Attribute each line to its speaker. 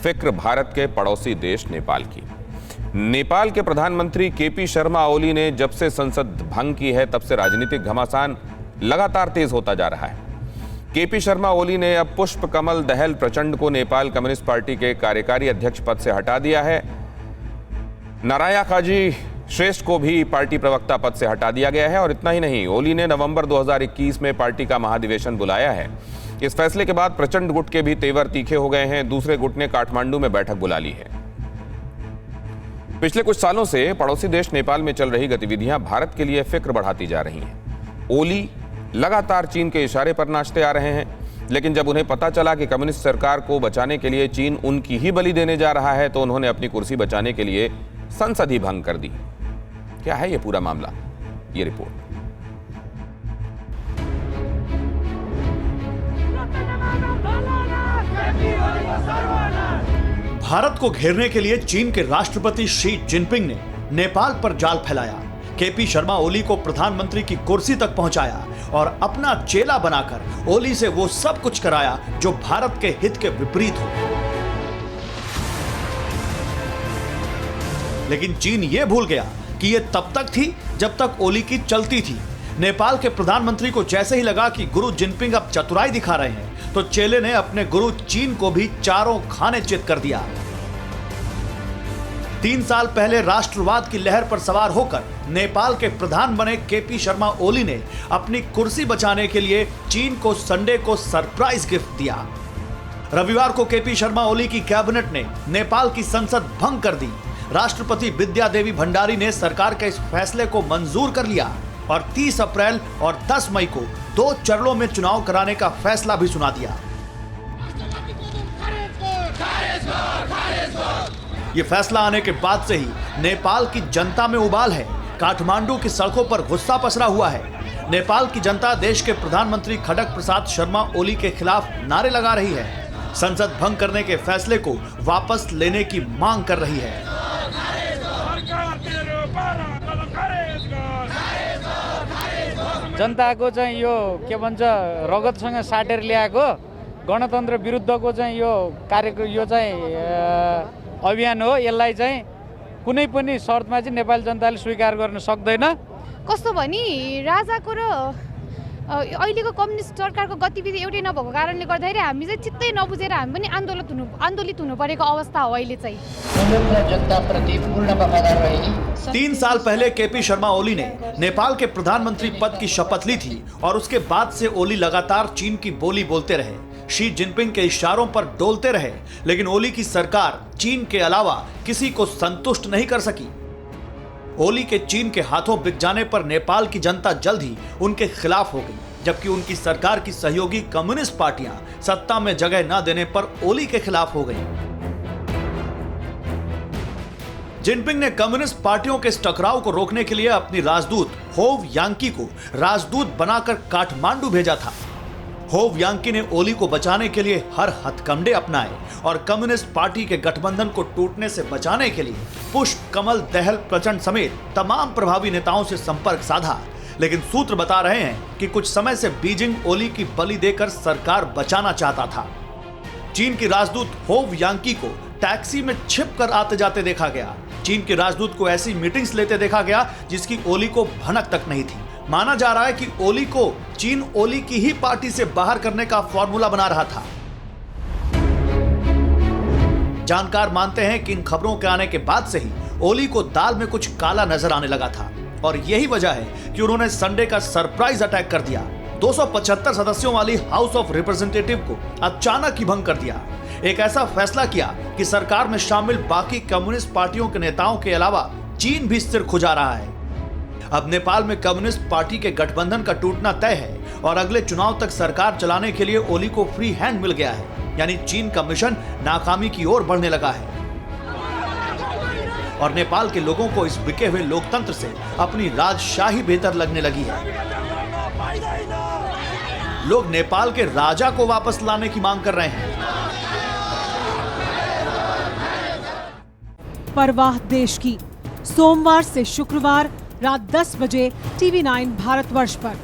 Speaker 1: फिक्र भारत के पड़ोसी देश नेपाल की। नेपाल के प्रधानमंत्री केपी शर्मा ओली ने जब से संसद भंग की है तब से राजनीतिक घमासान लगातार तेज होता जा रहा है। केपी शर्मा ओली ने अब पुष्प कमल दहल प्रचंड को नेपाल कम्युनिस्ट पार्टी के कार्यकारी अध्यक्ष पद से हटा दिया है। नारायण काजी श्रेष्ठ को भी पार्टी प्रवक्ता पद से हटा दिया गया है। और इतना ही नहीं, ओली ने नवंबर 2021 में पार्टी का महाधिवेशन बुलाया है। इस फैसले के बाद प्रचंड गुट के भी तेवर तीखे हो गए हैं। दूसरे गुट ने काठमांडू में बैठक बुला ली है। पिछले कुछ सालों से पड़ोसी देश नेपाल में चल रही गतिविधियां भारत के लिए फिक्र बढ़ाती जा रही हैं। ओली लगातार चीन के इशारे पर नाचते आ रहे हैं, लेकिन जब उन्हें पता चला कि कम्युनिस्ट सरकार को बचाने के लिए चीन उनकी ही बलि देने जा रहा है तो उन्होंने अपनी कुर्सी बचाने के लिए संसद ही भंग कर दी। क्या है ये पूरा मामला, ये रिपोर्ट।
Speaker 2: भारत को घेरने के लिए चीन के राष्ट्रपति शी जिनपिंग ने नेपाल पर जाल फैलाया। केपी शर्मा ओली को प्रधानमंत्री की कुर्सी तक पहुंचाया और अपना चेला बनाकर ओली से वो सब कुछ कराया जो भारत के हित के विपरीत हो। लेकिन चीन ये भूल गया कि ये तब तक थी जब तक ओली की चलती थी। नेपाल के प्रधानमंत्री को जैसे ही लगा कि गुरु जिनपिंग अब चतुराई दिखा रहे हैं तो चेले ने अपने गुरु चीन को भी चारों खाने चित कर दिया। 3 साल पहले राष्ट्रवाद की लहर पर सवार होकर नेपाल के प्रधान बने केपी शर्मा ओली ने अपनी कुर्सी बचाने के लिए चीन को संडे को सरप्राइज गिफ्ट दिया। रविवार को केपी शर्मा ओली की कैबिनेट ने नेपाल की संसद भंग कर दी। राष्ट्रपति विद्या देवी भंडारी ने सरकार के इस फैसले को मंजूर कर लिया और 30 अप्रैल और 10 मई को 2 चरणों में चुनाव कराने का फैसला भी सुना दिया। ये फैसला आने के बाद से ही नेपाल की जनता में उबाल है। काठमांडू की सड़कों पर गुस्सा पसरा हुआ है। नेपाल की जनता देश के प्रधानमंत्री खड़ग प्रसाद शर्मा ओली के खिलाफ नारे लगा रही है। संसद भंग करने के फैसले को वापस लेने की मांग कर रही है।
Speaker 3: जनताको चाहिँ यो के भन्छ रगतसँग साटेर ल्याएको गणतन्त्र विरुद्धको चाहिँ यो कार्यको यो चाहिँ अभियान हो। यसलाई चाहिँ कुनै पनि शर्तमा चाहिँ नेपाली जनताले स्वीकार गर्न सक्दैन।
Speaker 4: कस्तो भनी राजाको र अहिलेको कम्युनिस्ट सरकारको गतिविधि एउटै नभएको कारणले गर्दाखेरि हामी चाहिँ चित्तै नबुझेर हामी पनि आन्दोलित हुनु परेको अवस्था हो अहिले चाहिँ।
Speaker 2: 3 साल पहले केपी शर्मा ओली ने नेपाल के प्रधानमंत्री पद की शपथ ली थी और उसके बाद से ओली लगातार चीन की बोली बोलते रहे, शी जिनपिंग के इशारों पर डोलते रहे। लेकिन ओली की सरकार चीन के अलावा किसी को संतुष्ट नहीं कर सकी। ओली के चीन के हाथों बिक जाने पर नेपाल की जनता जल्द ही उनके खिलाफ हो गई, जबकि उनकी सरकार की सहयोगी कम्युनिस्ट पार्टियां सत्ता में जगह न देने पर ओली के खिलाफ हो गई। जिनपिंग ने कम्युनिस्ट पार्टियों के इस टकराव को रोकने के लिए अपनी राजदूत होव यांकी को राजदूत बनाकर काठमांडू भेजा था। होव यांकी ने ओली को बचाने के लिए हर हथकंडे अपनाए और कम्युनिस्ट पार्टी के गठबंधन को टूटने से बचाने के लिए पुष्प कमल दहल प्रचंड समेत तमाम प्रभावी नेताओं से संपर्क साधा। लेकिन सूत्र बता रहे हैं कि कुछ समय से बीजिंग ओली की बलि देकर सरकार बचाना चाहता था। चीन की राजदूत होव यांकी को टैक्सी में छिप कर आते जाते देखा गया। चीन के राजदूत को ऐसी मीटिंग्स लेते देखा गया जिसकी ओली को भनक तक नहीं थी। माना जा रहा है कि ओली को चीन ओली की ही पार्टी से बाहर करने का फॉर्मूला बना रहा था। जानकार मानते हैं कि इन खबरों के आने के बाद से ही ओली को दाल में कुछ काला नजर आने लगा था और यही वजह है कि उन्होंने संडे का सरप्राइज अटैक कर दिया। 275 सदस्यों वाली हाउस ऑफ रिप्रेजेंटेटिव को अचानक ही भंग कर दिया। एक ऐसा फैसला किया कि सरकार में शामिल बाकी कम्युनिस्ट पार्टियों के नेताओं के अलावा चीन भी सिर खुजा रहा है। अब नेपाल में कम्युनिस्ट पार्टी के गठबंधन का टूटना तय है और अगले चुनाव तक सरकार चलाने के लिए ओली को फ्री हैंड मिल गया है, यानी चीन का मिशन नाकामी की ओर बढ़ने लगा है। और नेपाल के लोगों को इस बिके हुए लोकतंत्र से अपनी राजशाही बेहतर लगने लगी है। लोग नेपाल के राजा को वापस लाने की मांग कर रहे हैं।
Speaker 5: परवाह देश की, सोमवार से शुक्रवार रात 10 बजे TV9 भारतवर्ष पर।